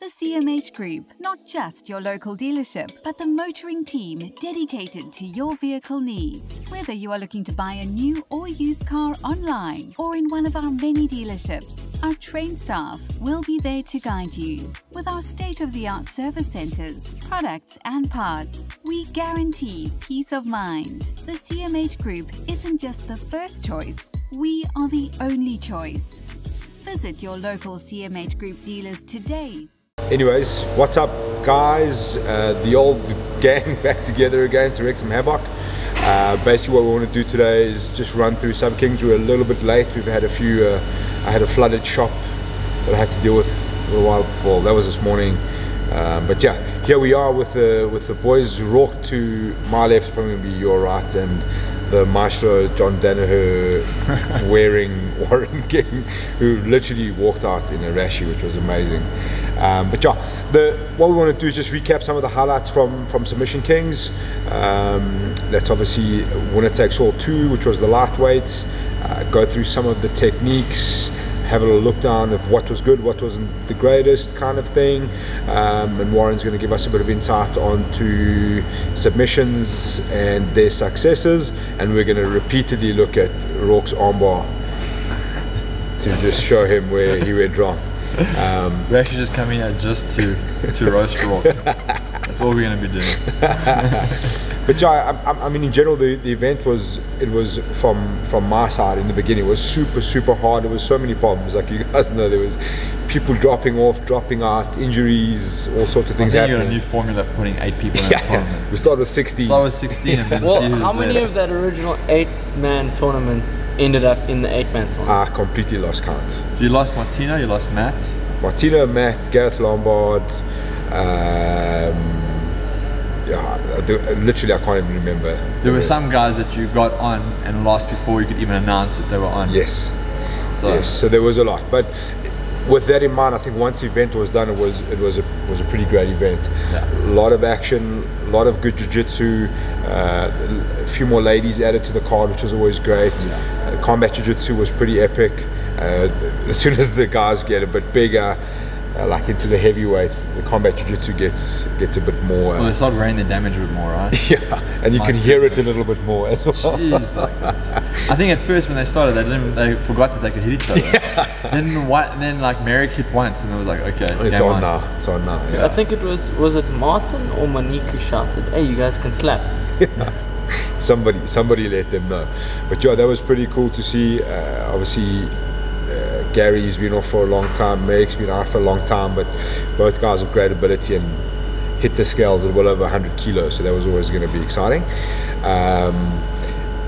The CMH Group, not just your local dealership, but the motoring team dedicated to your vehicle needs. Whether you are looking to buy a new or used car online or in one of our many dealerships, our trained staff will be there to guide you. With our state-of-the-art service centers, products and parts, we guarantee peace of mind. The CMH Group isn't just the first choice, we are the only choice. Visit your local CMH Group dealers today. Anyways, what's up guys? The old gang back together again to wreak some havoc. Basically what we want to do today is just run through some Kings. We're a little bit late. We've had a few, I had a flooded shop that I had to deal with for a while. Well, that was this morning. But yeah, here we are with the boys. Roarke to my left is probably going to be your right, and the maestro John Danaher wearing Warren King, who literally walked out in a rashie, which was amazing. But yeah, what we want to do is just recap some of the highlights from Submission Kings. That's obviously winner takes all 2, which was the lightweights. Go through some of the techniques, have a little look down of what was good, what wasn't the greatest kind of thing, and Warren's going to give us a bit of insight onto submissions and their successes, and we're going to repeatedly look at Roarke's armbar to just show him where he went wrong. We're actually just coming here just to roast Roarke. That's all we're going to be doing. But yeah, I mean, in general, the event was from my side in the beginning, it was super hard. There was so many problems, like you guys know. There was people dropping off, dropping out, injuries, all sorts of things happening. I think you got a new formula for putting 8 people in a tournament. We started with 16. Start with 16 and then well, see who's how many there. of that original 8-man tournament ended up in the 8-man tournament? I completely lost count. So you lost Martino, you lost Matt, Matt, Gareth Lombard. Yeah, literally I can't even remember. There were some guys that you got on and lost before you could even announce that they were on. Yes. So there was a lot, but with that in mind, I think once the event was done, it was a pretty great event. Yeah. A lot of action, a lot of good jiu-jitsu, a few more ladies added to the card, which was always great. Yeah. Combat jiu-jitsu was pretty epic. As soon as the guys get a bit bigger, like into the heavyweights, the combat jiu-jitsu gets a bit more. Well, they start weighing the damage a bit more, right? Yeah, and you can hear it a little bit more as well. Jeez, I think at first when they started, they forgot that they could hit each other. Yeah. Then like Merrick hit once, and it was like, okay, it's on now. It's on now. Yeah. I think it was it Martin or Monique who shouted, "Hey, you guys can slap." Somebody let them know. But yeah, that was pretty cool to see. Obviously, Gary's been off for a long time, Merrick's been out for a long time, but both guys have great ability and hit the scales at well over 100 kilos, so that was always going to be exciting.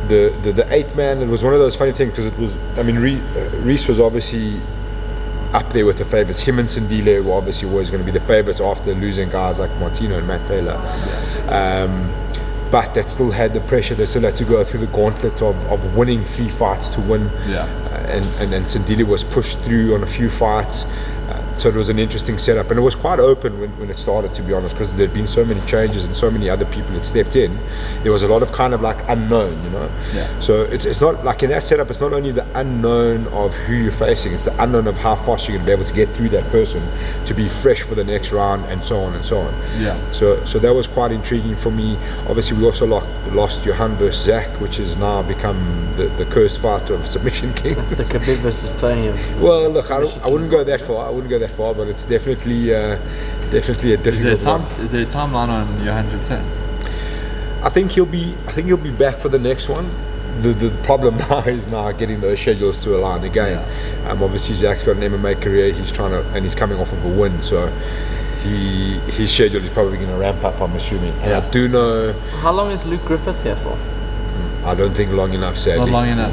The 8-man, it was one of those funny things, because it was, I mean, Reese was obviously up there with the favourites. Him and Sandile were obviously always going to be the favourites after losing guys like Martino and Matt Taylor. But that still had the pressure. They still had to go through the gauntlet of winning 3 fights to win. Yeah. And then Sandile was pushed through on a few fights. So it was an interesting setup, and it was quite open when it started, to be honest, because there'd been so many changes and so many other people had stepped in. There was a lot of kind of like unknown, you know. Yeah. So it's not like in that setup, it's not only the unknown of who you're facing, it's the unknown of how fast you're going to be able to get through that person to be fresh for the next round, and so on and so on. Yeah. So that was quite intriguing for me. Obviously, we also lost Johan versus Zach, which has now become the cursed fight of Submission Kings. It's the Khabib versus Tony. Well, look, I wouldn't go that far. But it's definitely a difficult one. Is there a timeline on Johan return? I think he'll be back for the next one. The problem now is getting those schedules to align again. Yeah. Obviously Zach's got an MMA career. He's he's coming off of a win, so his schedule is probably going to ramp up, I'm assuming. And I do know. How long is Luke Griffith here for? I don't think long enough, sadly. Not long enough.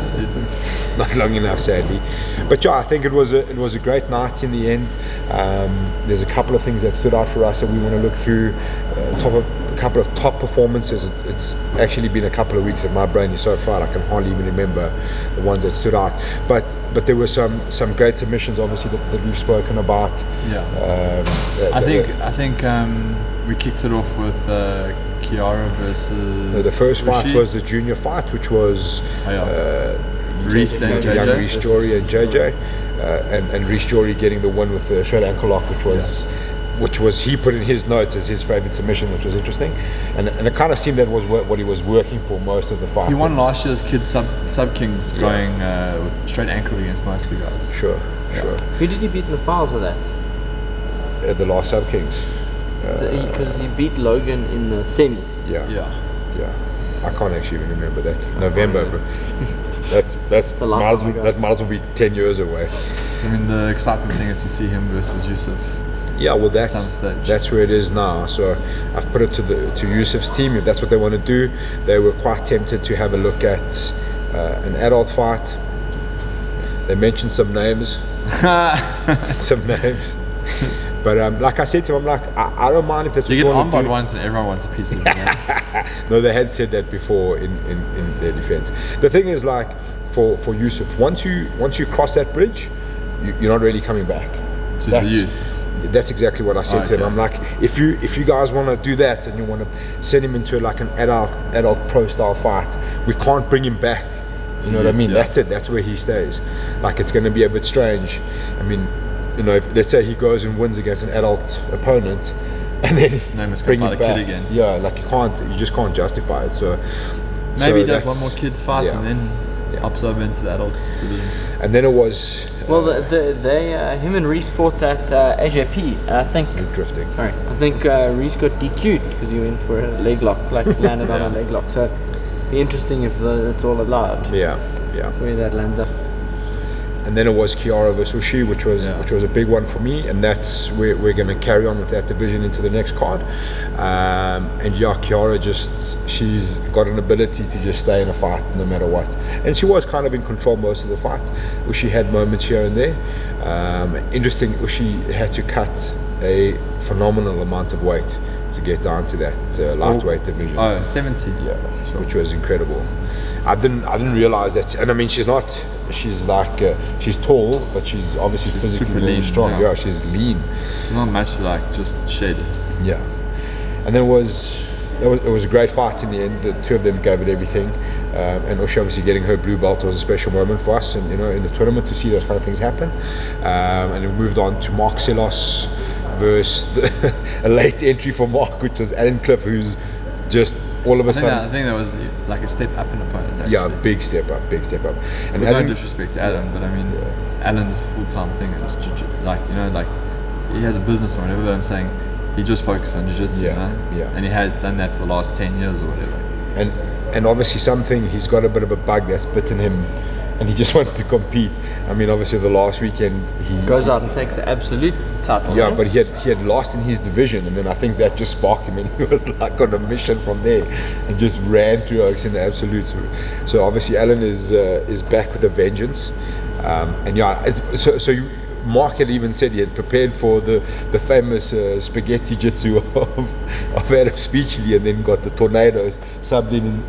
Not long enough, sadly. But yeah, I think it was a great night in the end. There's a couple of things that stood out for us that we want to look through. A couple of top performances. It's actually been a couple of weeks that my brain is so fried I can hardly even remember the ones that stood out. But there were some great submissions, obviously, that we've spoken about. Yeah. I think we kicked it off with Kiara versus the first fight was the junior fight, which was Reese and JJ. Young Reese Jory and JJ, and Reese Jory getting the win with the short ankle lock, which was which was he put in his notes as his favorite submission, which was interesting, and it kind of seemed that was what he was working for most of the fight. He won last year's kids sub kings going straight ankle against most of the guys. Sure. Who did he beat in the finals of that? At the last sub kings. Because he beat Logan in the semis. Yeah. I can't actually even remember. That's November, but that might as well be 10 years away. I mean, the exciting thing is to see him versus Yusuf. Yeah, well, that's where it is now. So I've put it to Yusuf's team. If that's what they want to do, they were quite tempted to have a look at an adult fight. They mentioned some names, But like I said to him, I'm like, I don't mind if that's what you want to do. You get armbarred once and everyone wants a piece of it. No, they had said that before in their defense. The thing is, like, for Yusuf, once you cross that bridge, you're not really coming back. To the youth. That's exactly what I said to him. I'm like, if you guys want to do that and you want to send him into like an adult pro style fight, we can't bring him back. You know what I mean? Yeah. That's it. That's where he stays. Like, it's going to be a bit strange. I mean, you know, if let's say he goes and wins against an adult opponent, and then bring him back. Kid again. Yeah, like you just can't justify it. So maybe he does one more kids fight and then hops over into the adults division. And then it was him and Reese fought at AJP. I think drifting. Sorry, I think Reese got DQ'd because he went for a leg lock, like landed on a leg lock. So it'd be interesting if it's all allowed. Yeah. Where that lands up. And then it was Kiara versus Sushi, which was a big one for me, and that's where we're going to carry on with that division into the next card. And Kiara she's got an ability to just stay in a fight no matter what, and she was kind of in control most of the fight. She had moments here and there. Interesting, she had to cut a phenomenal amount of weight to get down to that lightweight division. 70. Yeah, sure. Which was incredible. I didn't realize that, and I mean, she's tall, but she's obviously physically really lean, strong. Yeah, she's lean. She's not much like just shaded. Yeah, and then it was a great fight in the end. The two of them gave it everything, and Ushi obviously getting her blue belt was a special moment for us, and in the tournament to see those kind of things happen. And we moved on to Mark Selos versus a late entry for Mark, which was Alan Cliff, who's just all of a sudden. I think that was like a step up in opponent. Actually. Yeah, big step up. And no disrespect to Adam, but I mean, Alan's full-time thing is like he has a business or whatever. But I'm saying he just focuses on jiu-jitsu, and he has done that for the last 10 years or whatever. And obviously he's got a bit of a bug that's bitten him, and he just wants to compete. I mean, obviously the last weekend he goes out and takes the absolute title. Yeah, but he had lost in his division, and then I think that just sparked him, and he was like on a mission from there, and just ran through Oaks in the absolute. So obviously Alan is back with a vengeance, Mark had even said he had prepared for the famous spaghetti jitsu of Adam Speechley, and then got the tornadoes subbed in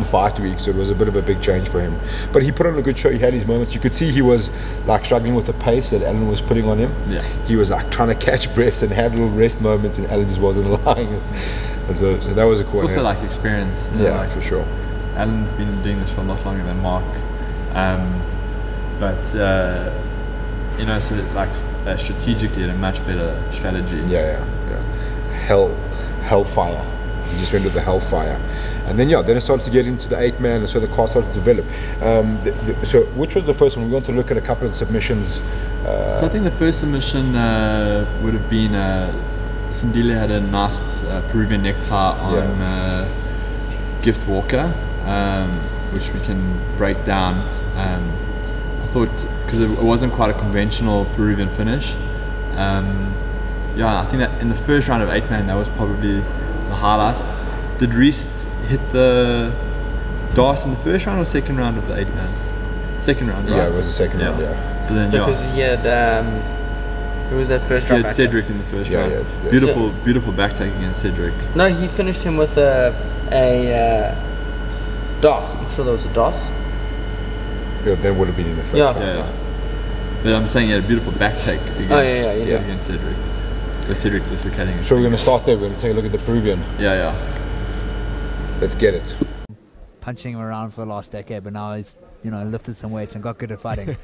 5 weeks. So it was a bit of a big change for him. But he put on a good show. He had his moments. You could see he was like struggling with the pace that Alan was putting on him. Yeah. He was like trying to catch breath and have little rest moments, and Alan just wasn't allowing it. So that was a cool. It's also like experience. For sure. Alan's been doing this for a lot longer than Mark, so like strategically had a much better strategy. Yeah. Hellfire. He just went with the Hellfire, and then it started to get into the 8-man, and so the car started to develop. So which was the first one? We want to look at a couple of submissions. So I think the first submission would have been Sandile had a nice Peruvian necktie on Gift Walker, which we can break down. I thought, because it wasn't quite a conventional Peruvian finish. I think that in the first round of 8-man, that was probably the highlight. Did Reese hit the DAS in the first round or second round of the 8-man? Second round, right? Yeah, it was the second round, So then, because he had, who was that first round? He had Cedric in the first round. Yeah. Beautiful back take against Cedric. No, he finished him with a DAS. I'm sure there was a DAS. Yeah, that would have been in the first round. Yeah. But I'm saying he had a beautiful back take against Cedric. With Cedric dislocating. So we're going to start there. We're going to take a look at the Peruvian. Yeah. Let's get it. Punching him around for the last decade, but now he's lifted some weights and got good at fighting.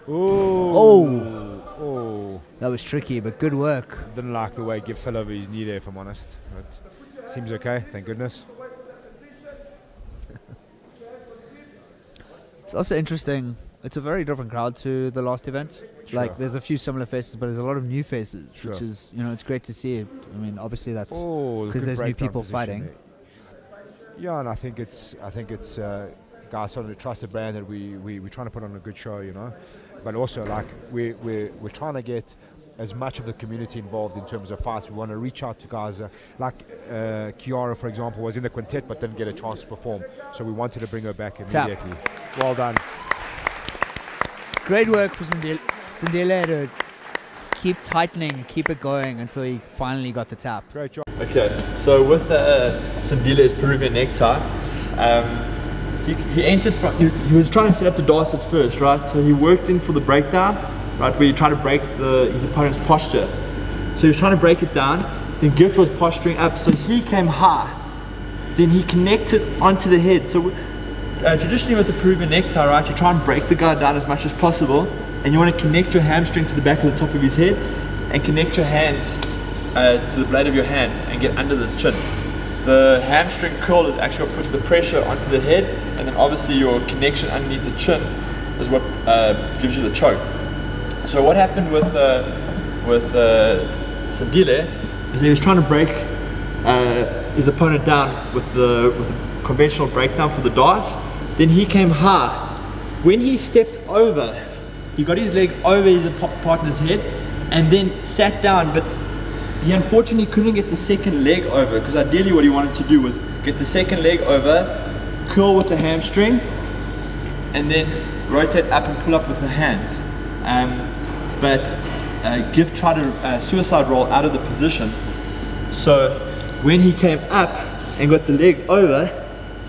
Ooh. Oh, That was tricky, but good work. didn't like the way Gift fell over his knee there, if I'm honest. But seems okay, thank goodness. It's also interesting. It's a very different crowd to the last event. Sure. Like, there's a few similar faces, but there's a lot of new faces, Sure. which is, you know, it's great to see. I mean, obviously that's Oh, because good there's new breakdown people position fighting. there. Yeah, and I think it's guys starting to trust the brand that we're trying to put on a good show, you know. But also, like, we're trying to get as much of the community involved in terms of fights. We want to reach out to guys like Kiara, for example, was in the quintet but didn't get a chance to perform. So we wanted to bring her back immediately. Well done. Great work for Sindile to keep tightening, keep it going until he finally got the tap. Great job. Okay, so with Sindile's Peruvian necktie, he entered from, he was trying to set up the dance at first, right? So he worked in for the breakdown, right, where you try to break his opponent's posture. So he was trying to break it down, then Gift was posturing up, so he came high. Then he connected onto the head. So traditionally with the Peruvian necktie, right, you try and break the guy down as much as possible, and you want to connect your hamstring to the back of the top of his head, and connect your hands to the blade of your hand, and get under the chin. The hamstring curl is actually what puts the pressure onto the head, and then obviously your connection underneath the chin is what gives you the choke. So what happened with Sindile is he was trying to break his opponent down with the conventional breakdown for the dice. Then he came high. When he stepped over, he got his leg over his partner's head and then sat down, but he unfortunately couldn't get the second leg over, because ideally what he wanted to do was get the second leg over, curl with the hamstring, and then rotate up and pull up with the hands. But Gift tried to suicide roll out of the position. So when he came up and got the leg over,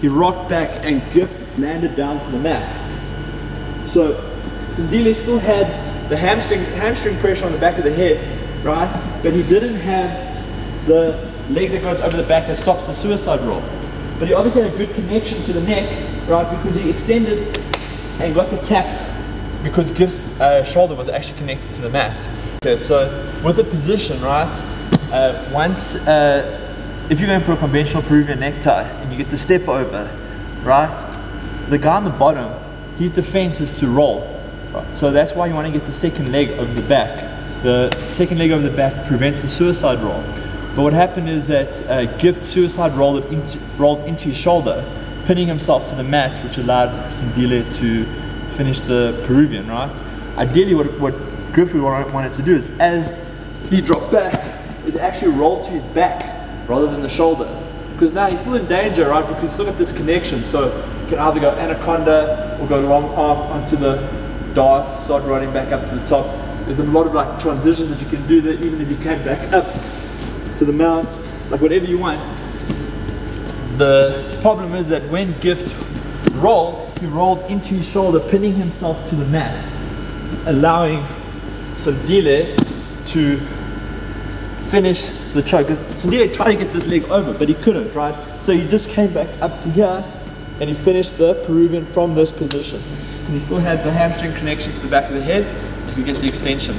he rocked back and Gift landed down to the mat. So Sindile still had the hamstring pressure on the back of the head, right? But he didn't have the leg that goes over the back that stops the suicide roll. But he obviously had a good connection to the neck, right? Because he extended and got the tap, because Gift's shoulder was actually connected to the mat. Okay, so with the position, right? If you're going for a conventional Peruvian necktie and you get the step over, right? The guy on the bottom, his defense is to roll. Right? So that's why you want to get the second leg over the back. The second leg over the back prevents the suicide roll. But what happened is that Gift suicide rolled into his shoulder, pinning himself to the mat, which allowed Sindile to finish the Peruvian, right? Ideally what Gift wanted to do is, as he dropped back, is actually roll to his back rather than the shoulder. Because now he's still in danger, right? Because he's still got this connection. So you can either go anaconda or go long arm onto the dice, start running back up to the top. There's a lot of like transitions that you can do there, even if you came back up to the mount, like whatever you want. The problem is that when Gift rolled, he rolled into his shoulder, pinning himself to the mat, allowing Sindile to finish the choke. Sindile tried to get this leg over, but he couldn't, right? So he just came back up to here and he finished the Peruvian from this position. Because he still had the hamstring connection to the back of the head. You could get the extension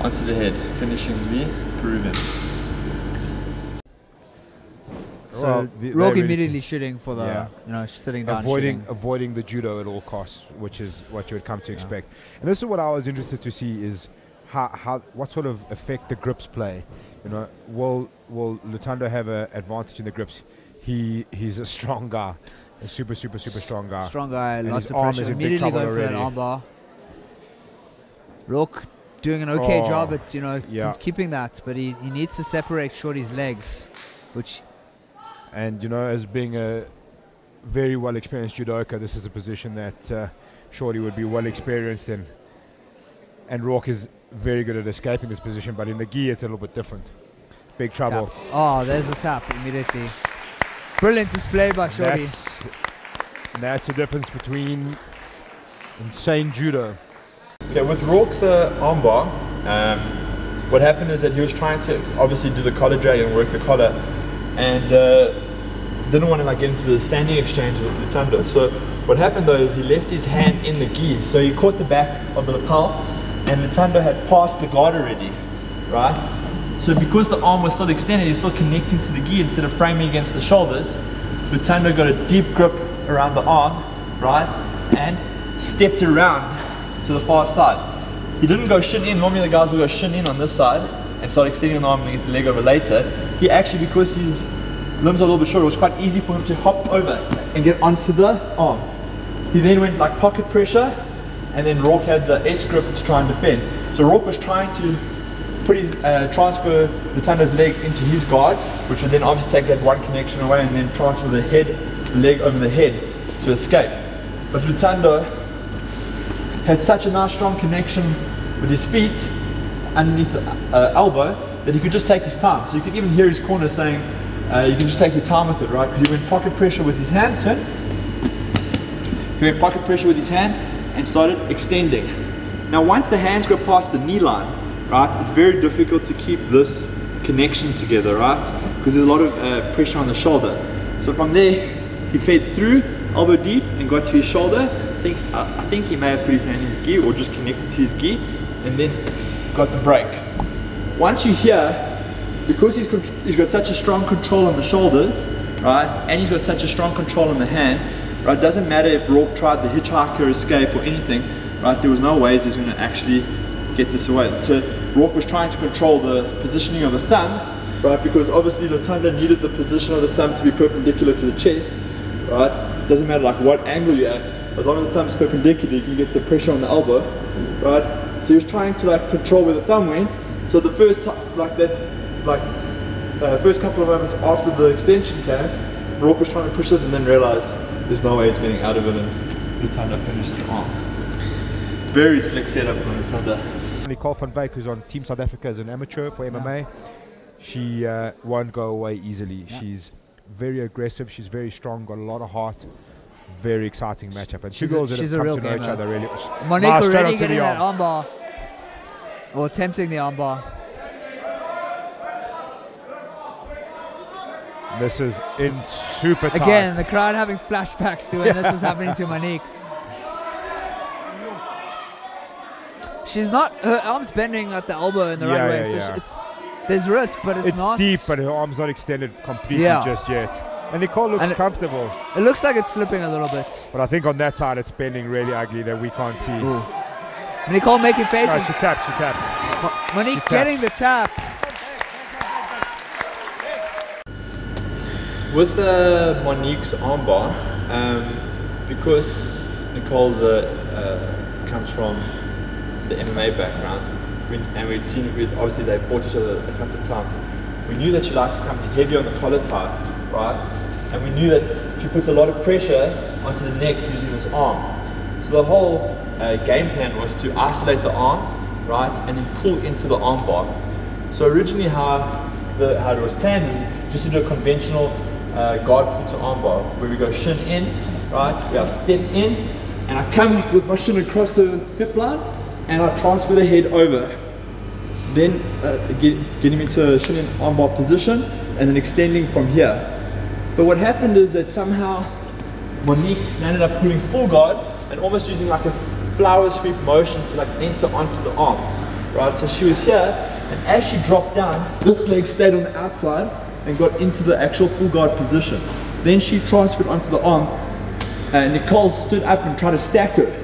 onto the head, finishing the Peruvian. So Well, Roarke immediately shooting for the, you know, sitting down, avoiding the judo at all costs, which is what you would come to expect. And this is what I was interested to see, is what sort of effect the grips play. You know, will Lutando have an advantage in the grips? He's a strong guy, a super strong guy. Strong guy, and lots his of arm pressure. is in big Immediately trouble going for that already. armbar. Roarke doing an okay job at, you know, keeping that, but he needs to separate Shorty's legs, which. And you know, as being a very well experienced judoka, this is a position that Shorty would be well experienced in. And Roarke is very good at escaping this position, but in the gi it's a little bit different. Big trouble. Tap. Oh, there's the tap immediately. Brilliant display by Shorty. That's the difference between insane judo. Okay, with Roarke's armbar, what happened is that he was trying to obviously do the collar drag and work the collar, and didn't want to like get into the standing exchange with Lutando. So what happened though is he left his hand in the gi, so he caught the back of the lapel and Lutando had passed the guard already, right? So because the arm was still extended, he was still connecting to the gi instead of framing against the shoulders, Lutando got a deep grip around the arm, right? And stepped around to the far side. He didn't go shin in. Normally the guys will go shin in on this side and start extending the arm and get the leg over later. He actually, because his limbs are a little bit shorter, it was quite easy for him to hop over and get onto the arm. He then went like pocket pressure, and then Roarke had the S grip to try and defend. So Roarke was trying to put his transfer Lutando's leg into his guard, which would then obviously take that one connection away and then transfer the leg over the head to escape. But Lutando had such a nice strong connection with his feet underneath the elbow that he could just take his time. So you could even hear his corner saying, you can just take your time with it, right? Because he went pocket pressure with his hand, turn. He went pocket pressure with his hand and started extending. Now once the hands go past the knee line, right, it's very difficult to keep this connection together, right? Because there's a lot of pressure on the shoulder. So from there, he fed through, elbow deep, and got to his shoulder. I think he may have put his hand in his gi or just connected to his gi, and then got the break. Once you hear, because he's got such a strong control on the shoulders, right, and he's got such a strong control on the hand, right, it doesn't matter if Roarke tried the hitchhiker escape or anything, right, there was no ways he's going to actually get this away. So Roarke was trying to control the positioning of the thumb, right, because obviously Lutando needed the position of the thumb to be perpendicular to the chest, right. Doesn't matter like what angle you're at, as long as the thumb's perpendicular you can get the pressure on the elbow, right. So he was trying to like control where the thumb went. So the first first couple of moments after the extension came, Roarke was trying to push this and then realized there's no way he's getting out of it, and Lutando finished the arm. Very slick setup from Lutando. Nicole Von Baker, who's on Team South Africa as an amateur for MMA, she won't go away easily. She's very aggressive, she's very strong, got a lot of heart. Very exciting matchup, and two girls that have come to know each other really. Monique already getting that armbar, or attempting the armbar. This is in super tight. Again, the crowd having flashbacks to when this was happening to Monique. She's not, her arm's bending at the elbow in the right way, so there's risk, but it's not. It's deep, but her arm's not extended completely just yet. And Nicole looks comfortable. It looks like it's slipping a little bit. But I think on that side it's bending really ugly that we can't see. Ooh. Nicole making faces. No, she tapped. Monique getting the tap. With Monique's armbar, because Nicole's comes from the MMA background, and we'd seen, obviously they fought each other a couple of times, we knew that she liked to come heavy on the collar tie, right? And we knew that she puts a lot of pressure onto the neck using this arm. So the whole game plan was to isolate the arm, right, and then pull into the arm bar. So originally how it was planned is just to do a conventional guard pull to arm bar, where we go shin in, right, we have step in, and I come with my shin across the hip line, and I transfer the head over. Then getting me to a shin in arm bar position, and then extending from here. But what happened is that somehow Monique ended up pulling full guard and almost using like a flower sweep motion to like enter onto the arm, right? So she was here, and as she dropped down, this leg stayed on the outside and got into the actual full guard position. Then she transferred onto the arm, and Nicole stood up and tried to stack her.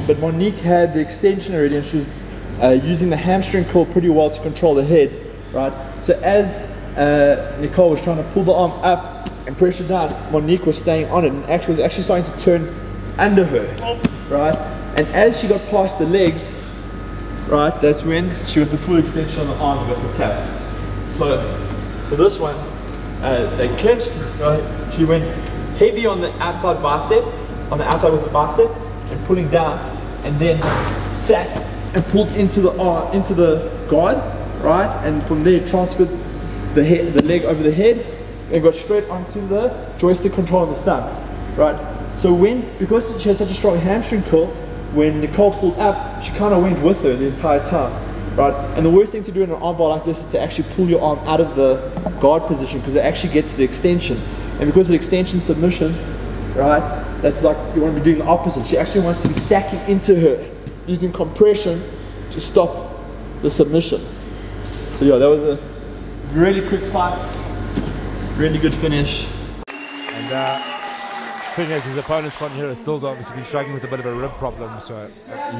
But Monique had the extension already, and she was using the hamstring curl pretty well to control the head, right? So as Nicole was trying to pull the arm up and pressure down, Monique was staying on it and was actually starting to turn under her, right? And as she got past the legs, right, that's when she got the full extension on the arm and got the tap. So for this one, they clinched, right? She went heavy on the outside bicep, on the outside with the bicep, and pulling down, and then sat and pulled into the arm, into the guard, right? And from there transferred the leg over the head, and got straight onto the joystick control on the thumb, right? So because she has such a strong hamstring curl, when Nicole pulled up, she kind of went with her the entire time, right? And the worst thing to do in an arm bar like this is to actually pull your arm out of the guard position, because it actually gets the extension. And because of the extension submission, right, that's like you want to be doing the opposite. She actually wants to be stacking into her, using compression to stop the submission. So yeah, that was a really quick fight, really good finish. And thing is, his opponent's partner here has still obviously been struggling with a bit of a rib problem, so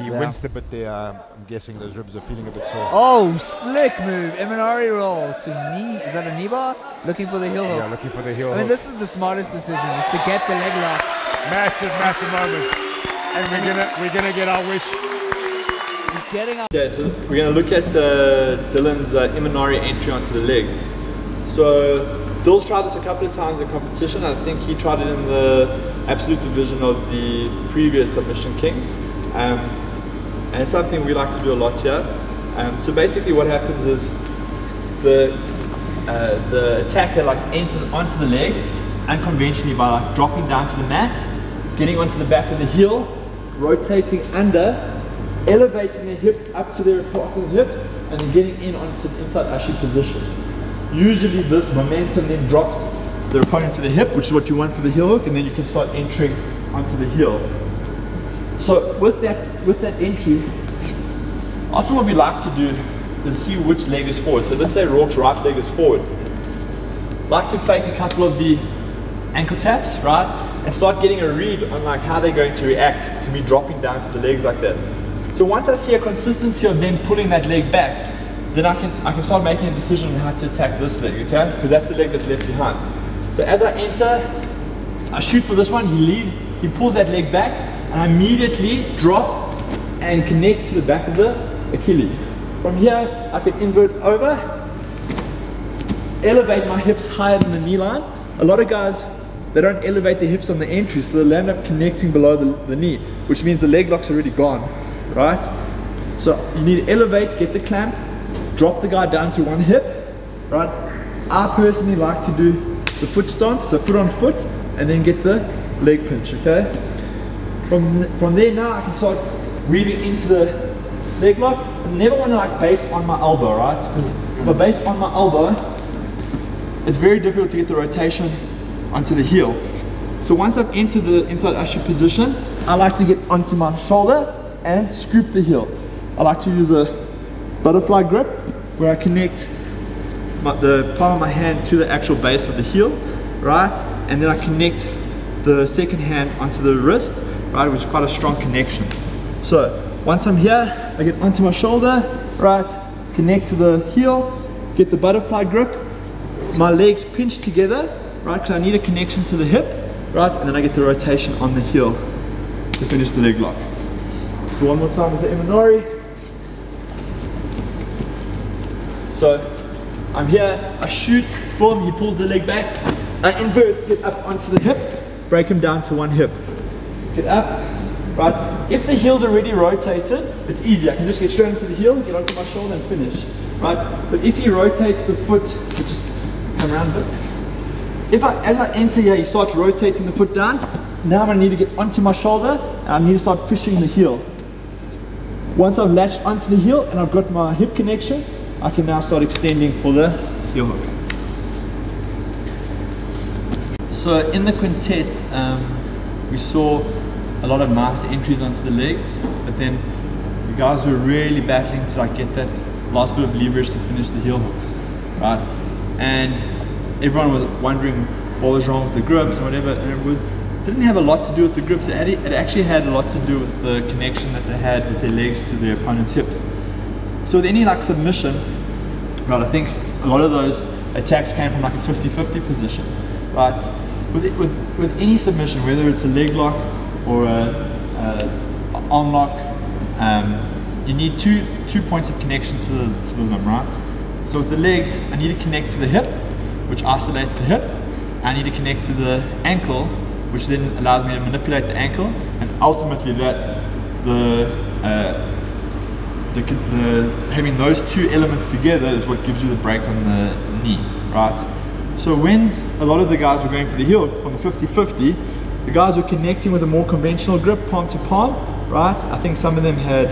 he winced a bit there. I'm guessing those ribs are feeling a bit sore. Oh, slick move. Imanari roll to knee. Is that a knee bar? Looking for the heel hook. Yeah, looking for the heel hook. I mean, this is the smartest decision, is to get the leg lock. Massive, massive moment. And we're gonna get our wish. He's getting up. Okay, so we're gonna look at Dylan's Imanari entry onto the leg. So Bill's tried this a couple of times in competition. I think he tried it in the absolute division of the previous Submission Kings. And it's something we like to do a lot here. So basically what happens is the attacker like enters onto the leg unconventionally by like dropping down to the mat, getting onto the back of the heel, rotating under, elevating their hips up to their partner's hips, and then getting in onto the inside Ashi position. Usually this momentum then drops the opponent to the hip, which is what you want for the heel hook, and then you can start entering onto the heel. So with that entry, often what we like to do is see which leg is forward. So let's say Roarke's right leg is forward. Like to fake a couple of the ankle taps, right? And start getting a read on like how they're going to react to me dropping down to the legs like that. So once I see a consistency of them pulling that leg back, then I can start making a decision on how to attack this leg, okay? Because that's the leg that's left behind. So as I enter, I shoot for this one, he pulls that leg back, and I immediately drop and connect to the back of the Achilles. From here, I can invert over, elevate my hips higher than the knee line. A lot of guys, they don't elevate their hips on the entry, so they'll end up connecting below the knee, which means the leg lock's already gone, right? So you need to elevate, get the clamp, drop the guy down to one hip, right? I personally like to do the foot stomp, so foot on foot, and then get the leg pinch, okay? From there now, I can start weaving into the leg lock. I never want to like base on my elbow, right? Because if I base on my elbow, it's very difficult to get the rotation onto the heel. So once I've entered the inside Ashi position, I like to get onto my shoulder and scoop the heel. I like to use a butterfly grip where I connect the palm of my hand to the actual base of the heel, right? And then I connect the second hand onto the wrist, right? Which is quite a strong connection. So once I'm here, I get onto my shoulder, right? Connect to the heel, get the butterfly grip, my legs pinch together, right? Because I need a connection to the hip, right? And then I get the rotation on the heel to finish the leg lock. So one more time with the Imanari. So I'm here, I shoot, boom, he pulls the leg back, I invert, get up onto the hip, break him down to one hip. Get up, right? If the heel's already rotated, it's easy. I can just get straight into the heel, get onto my shoulder and finish, right? But if he rotates the foot, so just come around a bit. As I enter here, he starts rotating the foot down. Now I'm gonna need to get onto my shoulder and I need to start fishing the heel. Once I've latched onto the heel and I've got my hip connection, I can now start extending for the heel hook. So in the quintet, we saw a lot of nice entries onto the legs, but then the guys were really battling to like get that last bit of leverage to finish the heel hooks, right? And everyone was wondering what was wrong with the grips and whatever, and it didn't have a lot to do with the grips. It actually had a lot to do with the connection that they had with their legs to their opponent's hips. So with any like submission, right, I think a lot of those attacks came from like a 50-50 position, right? With any submission, whether it's a leg lock or a arm lock, you need two points of connection to the limb, right? So with the leg, I need to connect to the hip, which isolates the hip. I need to connect to the ankle, which then allows me to manipulate the ankle, and ultimately having those two elements together is what gives you the break on the knee, right? So when a lot of the guys were going for the heel on the 50-50, the guys were connecting with a more conventional grip, palm to palm, right? I think some of them had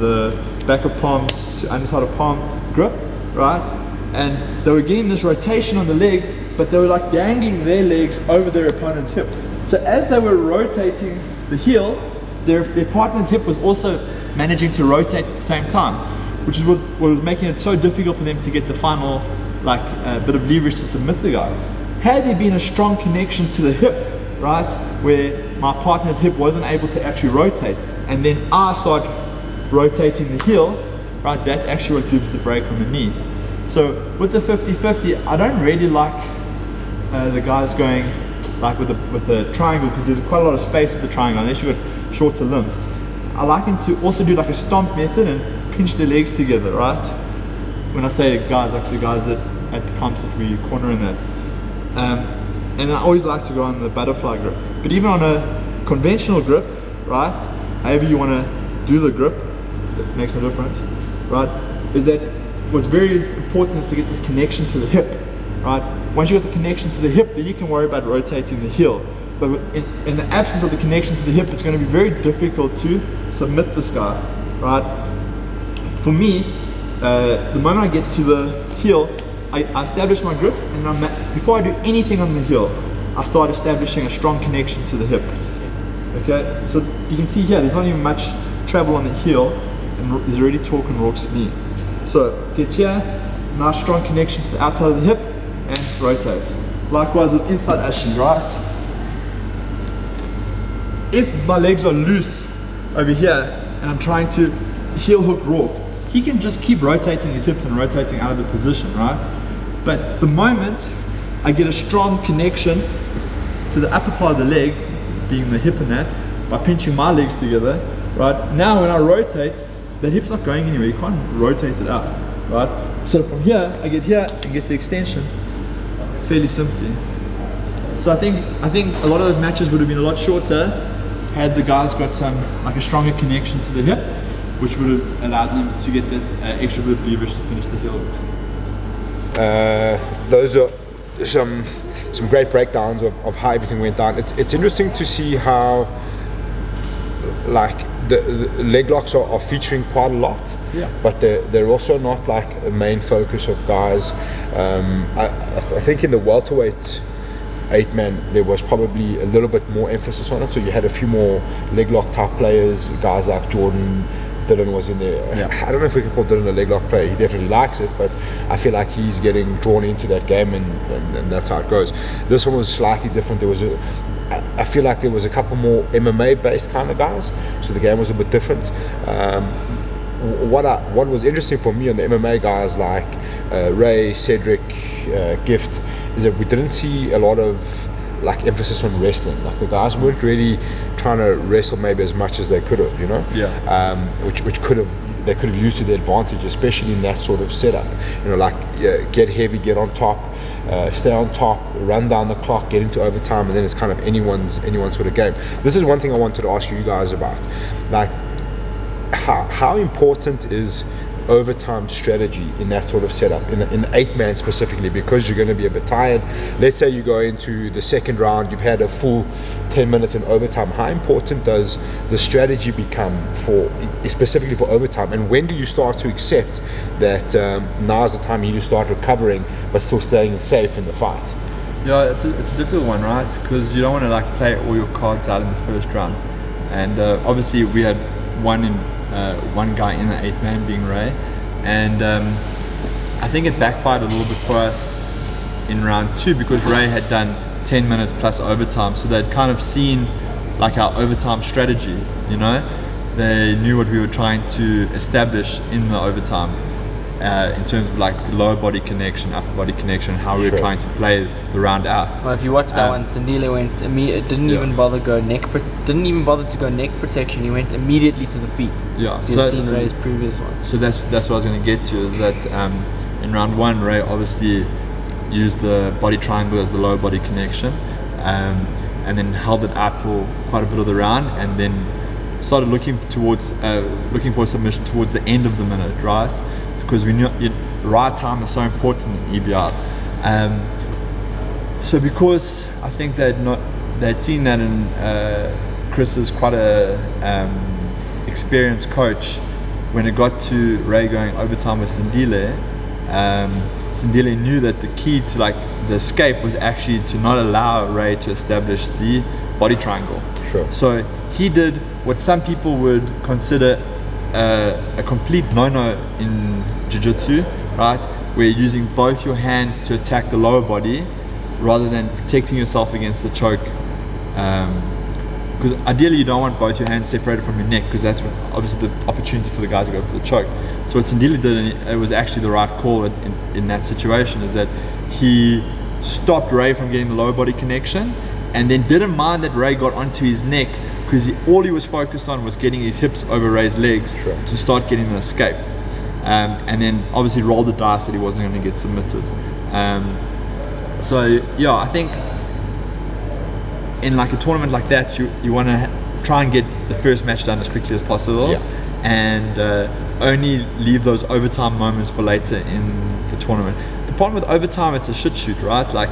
the back of palm to underside of palm grip, right? And they were getting this rotation on the leg, but they were like dangling their legs over their opponent's hip. So as they were rotating the heel, their partner's hip was also managing to rotate at the same time, which is what was making it so difficult for them to get the final bit of leverage to submit the guy. Had there been a strong connection to the hip, right, where my partner's hip wasn't able to actually rotate, and then I start rotating the heel, right, that's actually what gives the break on the knee. So with the 50-50, I don't really like the guys going like with the triangle, because there's quite a lot of space with the triangle unless you've got shorter limbs. I like them to also do like a stomp method and pinch their legs together, right? When I say guys, like the guys that at the comps that we corner in that. And I always like to go on the butterfly grip. But even on a conventional grip, right, however you want to do the grip, it makes no difference, right, is that what's very important is to get this connection to the hip, right? Once you got the connection to the hip, then you can worry about rotating the heel. But in the absence of the connection to the hip, it's going to be very difficult to submit this guy, right? For me, the moment I get to the heel, I establish my grips, and before I do anything on the heel, I start establishing a strong connection to the hip. Okay, so you can see here, there's not even much travel on the heel, and there's already torque on Roarke's knee. So get here, nice strong connection to the outside of the hip, and rotate. Likewise with inside Ashley, right? If my legs are loose over here, and I'm trying to heel hook Roarke, he can just keep rotating his hips and rotating out of the position, right? But the moment I get a strong connection to the upper part of the leg, being the hip and that, by pinching my legs together, right? Now when I rotate, that hip's not going anywhere, you can't rotate it out, right? So from here, I get here and get the extension fairly simply. So I think a lot of those matches would have been a lot shorter had the guys got a stronger connection to the hip, which would have allowed them to get that extra bit of leverage to finish the heel hooks. Those are some great breakdowns of how everything went down. It's interesting to see how like the leg locks are featuring quite a lot, yeah, but they're also not like a main focus of guys. I think in the welterweight 8-man there was probably a little bit more emphasis on it, so you had a few more leg lock type players, guys like Jordan. Dylan was in there. Yeah. I don't know if we can call Dylan a leg lock player. He definitely likes it, but I feel like he's getting drawn into that game, and that's how it goes. This one was slightly different. I feel like there was a couple more MMA based kind of guys, so the game was a bit different. What was interesting for me on the MMA guys like Ray, Cedric, Gift, is that we didn't see a lot of like emphasis on wrestling. Like the guys weren't really trying to wrestle maybe as much as they could have, you know. Yeah. Which they could have used to their advantage, especially in that sort of setup. You know, like get heavy, get on top, stay on top, run down the clock, get into overtime, and then it's kind of anyone's sort of game. This is one thing I wanted to ask you guys about. Like, how important is overtime strategy in that sort of setup, in 8-man specifically, because you're going to be a bit tired. Let's say you go into the second round, you've had a full 10 minutes in overtime. How important does the strategy become specifically for overtime, and when do you start to accept that now's the time you need to start recovering but still staying safe in the fight? Yeah, it's a difficult one, right? Because you don't want to like play all your cards out in the first round, and obviously we had one guy in the 8-man being Ray, and I think it backfired a little bit for us in round 2 because Ray had done 10 minutes plus overtime, so they'd kind of seen like our overtime strategy, you know. They knew what we were trying to establish in the overtime in terms of like lower body connection, upper body connection, how we were trying to play the round out. Well, if you watch that one, Sandile went didn't even bother to go neck protection. He went immediately to the feet. Yeah, so you'd seen Ray's previous one. So that's what I was going to get to, is that in round 1 Ray obviously used the body triangle as the lower body connection, and then held it out for quite a bit of the round, and then started looking for a submission towards the end of the minute, right? Because we knew right time is so important in EBR. So because I think they'd seen that in Chris is quite a experienced coach, when it got to Ray going overtime with Sandile, Sandile knew that the key to like the escape was actually to not allow Ray to establish the body triangle. Sure. So he did what some people would consider a complete no-no in jiu-jitsu, right? Where you're using both your hands to attack the lower body rather than protecting yourself against the choke. Because ideally you don't want both your hands separated from your neck, because that's when, obviously the opportunity for the guy to go for the choke. So what Sindile did, and it was actually the right call in that situation, is that he stopped Ray from getting the lower body connection, and then didn't mind that Ray got onto his neck, because all he was focused on was getting his hips over Ray's legs to start getting the escape. And then obviously rolled the dice that he wasn't going to get submitted. So yeah, I think in like a tournament like that, you want to try and get the first match done as quickly as possible, and only leave those overtime moments for later in the tournament. The problem with overtime, it's a shit shoot, right? Like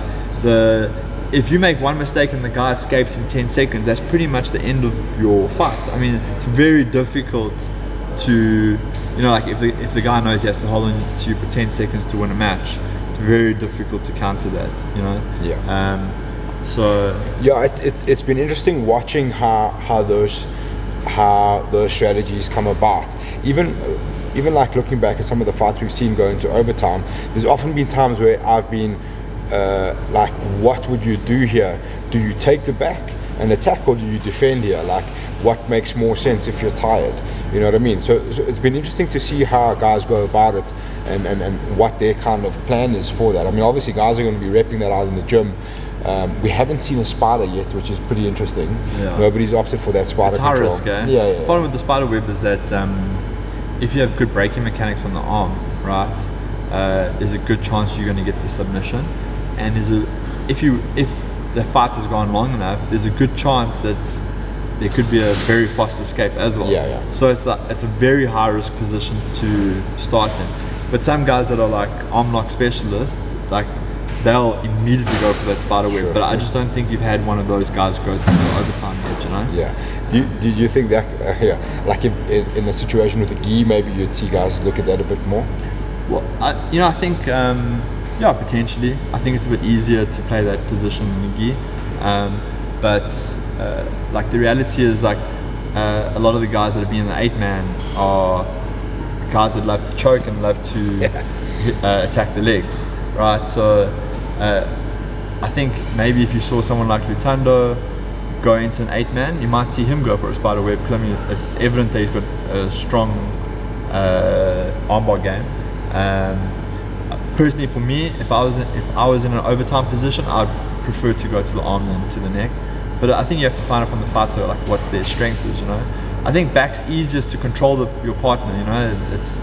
if you make one mistake and the guy escapes in 10 seconds, that's pretty much the end of your fight. I mean, it's very difficult to, you know, like if the guy knows he has to hold on to you for 10 seconds to win a match, it's very difficult to counter that, you know. So yeah, it's been interesting watching how those strategies come about. Even like looking back at some of the fights we've seen go into overtime, there's often been times where I've been like, what would you do here? Do you take the back and attack, or do you defend here? Like, what makes more sense if you're tired? You know what I mean? So it's been interesting to see how guys go about it, and what their kind of plan is for that. I mean, obviously guys are going to be repping that out in the gym. We haven't seen a spider yet, which is pretty interesting. Nobody's opted for that spider control. It's high risk, eh? The problem with the spider web is that if you have good braking mechanics on the arm, right, there's a good chance you're going to get the submission. And if the fight has gone long enough, there's a good chance that there could be a very fast escape as well. So it's a very high risk position to start in. But some guys that are like arm lock specialists, like, they'll immediately go for that spider web. But I just don't think you've had one of those guys go to the overtime yet, you know? Do you think that like in a situation with a gi, maybe you'd see guys look at that a bit more? Well, I think potentially. I think it's a bit easier to play that position in a gi. But like the reality is, like a lot of the guys that have been in the 8-man are guys that love to choke and love to attack the legs, right? So I think maybe if you saw someone like Lutando go into an 8-man, you might see him go for a spider web, because I mean, it's evident that he's got a strong armbar game. Personally, for me, if I was in an overtime position, I'd prefer to go to the arm than to the neck. But I think you have to find out from the fighter like what their strength is, you know. I think back's easiest to control your partner, you know. It's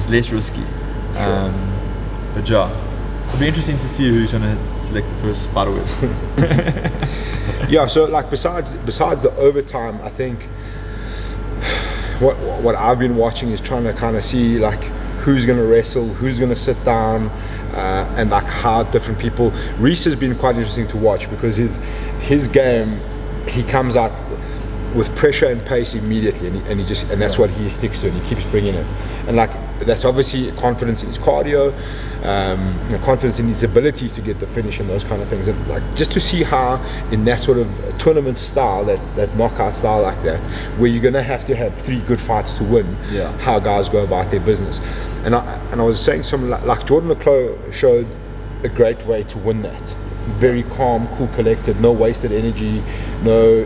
less risky. But yeah, it'll be interesting to see who's going to select the first spider web. Yeah, so like besides the overtime, I think what I've been watching is trying to kind of see like who's going to wrestle, who's going to sit down, and like how different people. Reese has been quite interesting to watch, because his game, he comes out with pressure and pace immediately, and that's what he sticks to, and he keeps bringing it. And like that's obviously confidence in his cardio, confidence in his ability to get the finish and those kind of things. And like just to see how in that sort of tournament style, that knockout style like that, where you're gonna have to have 3 good fights to win, how guys go about their business. And I was saying something like Jordan Leclerc showed a great way to win that. Very calm, cool, collected, no wasted energy, no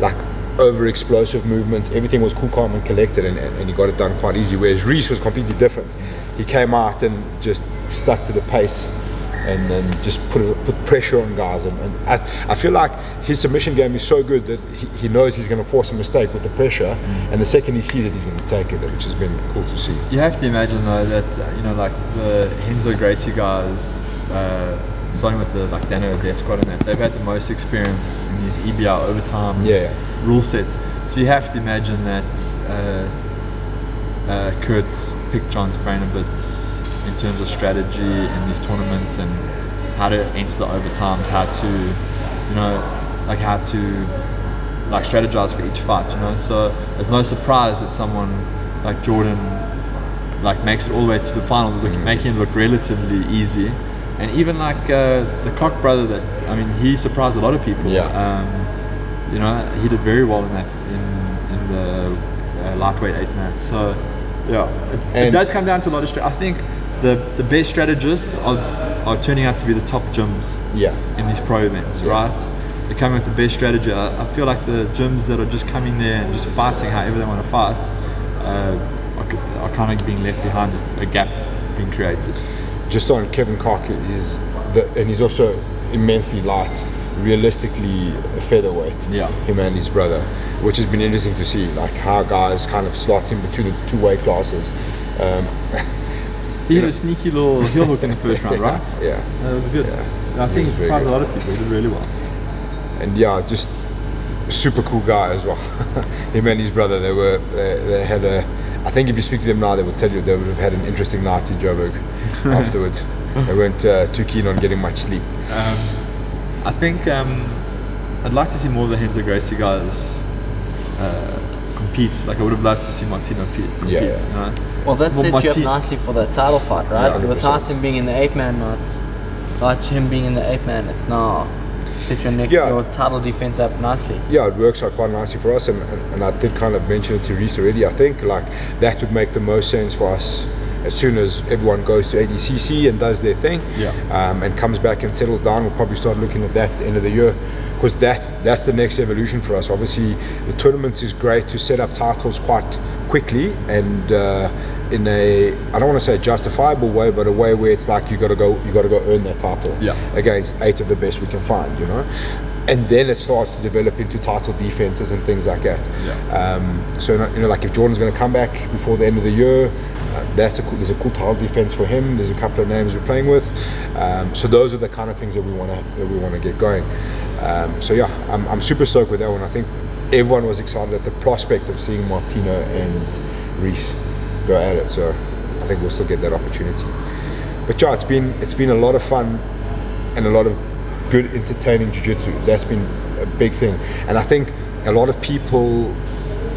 like over explosive movements. Everything was cool, calm and collected, and he got it done quite easy. Whereas Reese was completely different. He came out and just stuck to the pace, and then just put pressure on guys. And I feel like his submission game is so good that he knows he's going to force a mistake with the pressure, and the second he sees it, he's going to take it, which has been cool to see. You have to imagine though that you know, like the Renzo Gracie guys, starting with the like Dano Desquad and that, they've had the most experience in these EBR overtime rule sets. So you have to imagine that Kurt's picked John's brain a bit in terms of strategy in these tournaments, and how to enter the overtimes, how to, you know, like how to like strategize for each fight, you know. So it's no surprise that someone like Jordan like makes it all the way to the final, making it look relatively easy. And even like the Koch brother, that I mean, he surprised a lot of people. You know, he did very well in that in the lightweight 8-man. So yeah, it does come down to a lot of I think the best strategists are turning out to be the top gyms in these pro events, right? They're coming with the best strategy. I feel like the gyms that are just coming there and just fighting however they want to fight are kind of being left behind, a gap being created. Just on Kevin Koch and he's also immensely light, realistically a featherweight, him and his brother, which has been interesting to see, like how guys kind of slot in between the two weight classes. He had a sneaky little heel hook in the first round, right? Yeah. That was good. I think he surprised a lot of people. He did really well. And yeah, just a super cool guy as well. Him and his brother, they had a, I think if you speak to them now, they will tell you they would have had an interesting night in Joburg afterwards. They weren't too keen on getting much sleep. I think I'd like to see more of the Renzo Gracie guys compete. Like I would have loved to see Martino compete. You know? Well, that sets you up nicely for the title fight, right? So without him being in the 8-man, without him being in the 8-man, it's now set your title defense up nicely. Yeah, it works out quite nicely for us, and I did kind of mention it to Reese already. I think like that would make the most sense for us as soon as everyone goes to ADCC and does their thing, and comes back and settles down. We'll probably start looking at that at the end of the year, because that's the next evolution for us. Obviously the tournaments is great to set up titles quite quickly and in a, I don't want to say justifiable way, but a way where it's like you got to go earn that title against 8 of the best we can find, you know. And then it starts to develop into title defenses and things like that. So you know, like if Jordan's going to come back before the end of the year, there's a cool title defense for him. There's a couple of names we're playing with. So those are the kind of things that we want to get going. So yeah, I'm super stoked with that one. I think everyone was excited at the prospect of seeing Martino and Reese go at it. So I think we'll still get that opportunity. But yeah, it's been a lot of fun and a lot of good entertaining jiu-jitsu. That's been a big thing, and I think a lot of people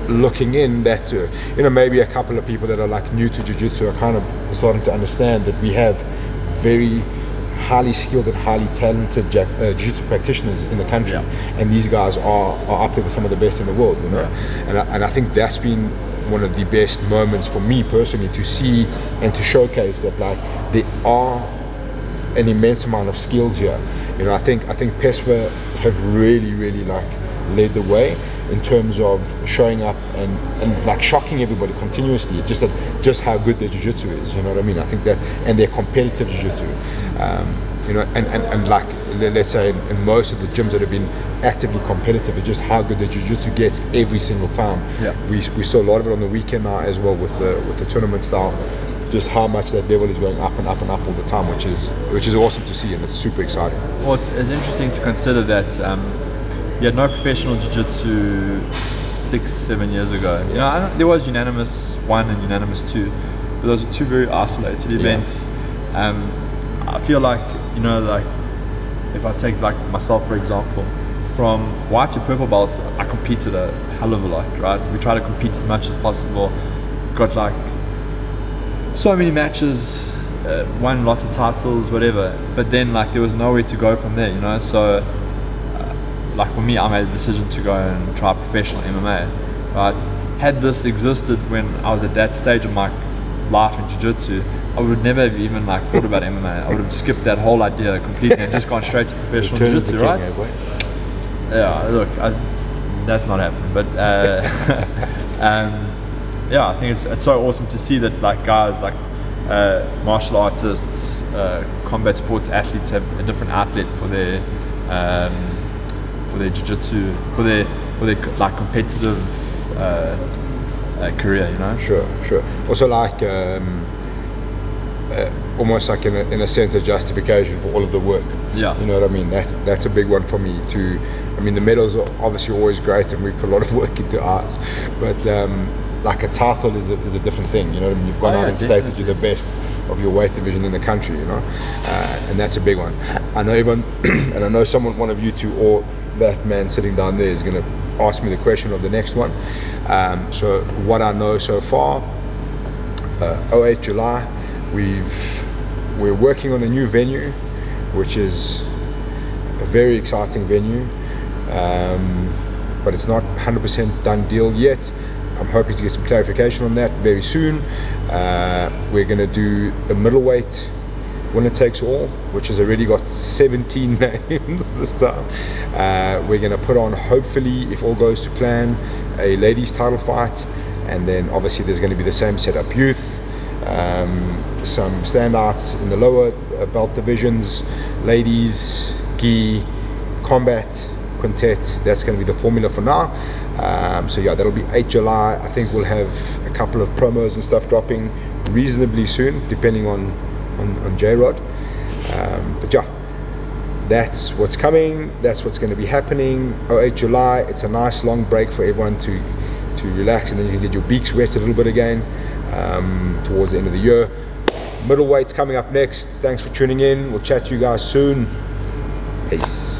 looking in that you know, maybe a couple of people that are like new to jiu-jitsu are kind of starting to understand that we have very highly skilled and highly talented jiu-jitsu practitioners in the country, and these guys are up there with some of the best in the world, you know. And I think that's been one of the best moments for me personally, to see and to showcase that like there are an immense amount of skills here. You know, I think PESFA have really like led the way in terms of showing up and like shocking everybody continuously, just how good their jiu-jitsu is, you know what I mean? I think that's, and their competitive jiu-jitsu, you know, and like let's say in most of the gyms that have been actively competitive, it's just how good the jiu-jitsu gets every single time. We saw a lot of it on the weekend now as well with the tournament style, just how much that level is going up and up and up all the time, which is awesome to see, and it's super exciting. Well, it's interesting to consider that you had no professional jiu-jitsu 6-7 years ago. You know, there was Unanimous 1 and Unanimous 2, but those are two very isolated events. I feel like, you know, like if I take like myself for example, from white to purple belt, I competed a hell of a lot, right? We try to compete as much as possible, got like so many matches, won lots of titles, whatever, but then like there was nowhere to go from there, you know. So like for me, I made a decision to go and try professional MMA, right? Had this existed when I was at that stage of my life in jiu-jitsu, I would never have even like thought about MMA. I would have skipped that whole idea completely and just gone straight to professional jiu-jitsu, right? Yeah, look, that's not happening, but yeah, I think it's so awesome to see that like guys like martial artists, combat sports athletes have a different outlet for their jiu-jitsu, for their like competitive career, you know. Sure. Also like almost like in a sense a justification for all of the work. Yeah. You know what I mean? That's a big one for me too. I mean, the medals are obviously always great, and we've put a lot of work into ours, but like a title is a different thing. You know what I mean? You've gone out and stated you're the best of your weight division in the country, you know, and that's a big one. I know everyone, and I know one of you two or that man sitting down there is going to ask me the question of the next one. So what I know so far, 08 July, we're working on a new venue, which is a very exciting venue, but it's not 100% done deal yet. I'm hoping to get some clarification on that very soon. We're going to do a middleweight winner takes all, which has already got 17 names this time. We're going to put on, hopefully, if all goes to plan, a ladies title fight, and then obviously there's going to be the same setup: youth, some standouts in the lower belt divisions, ladies, gi, combat, quintet. That's going to be the formula for now. So yeah, that'll be 8 July. I think we'll have a couple of promos and stuff dropping reasonably soon, depending on J-Rod. But yeah, that's what's coming, that's what's going to be happening. 8 July, it's a nice long break for everyone to relax, and then you can get your beaks wet a little bit again towards the end of the year. Middleweight's coming up next. Thanks for tuning in. We'll chat to you guys soon. Peace.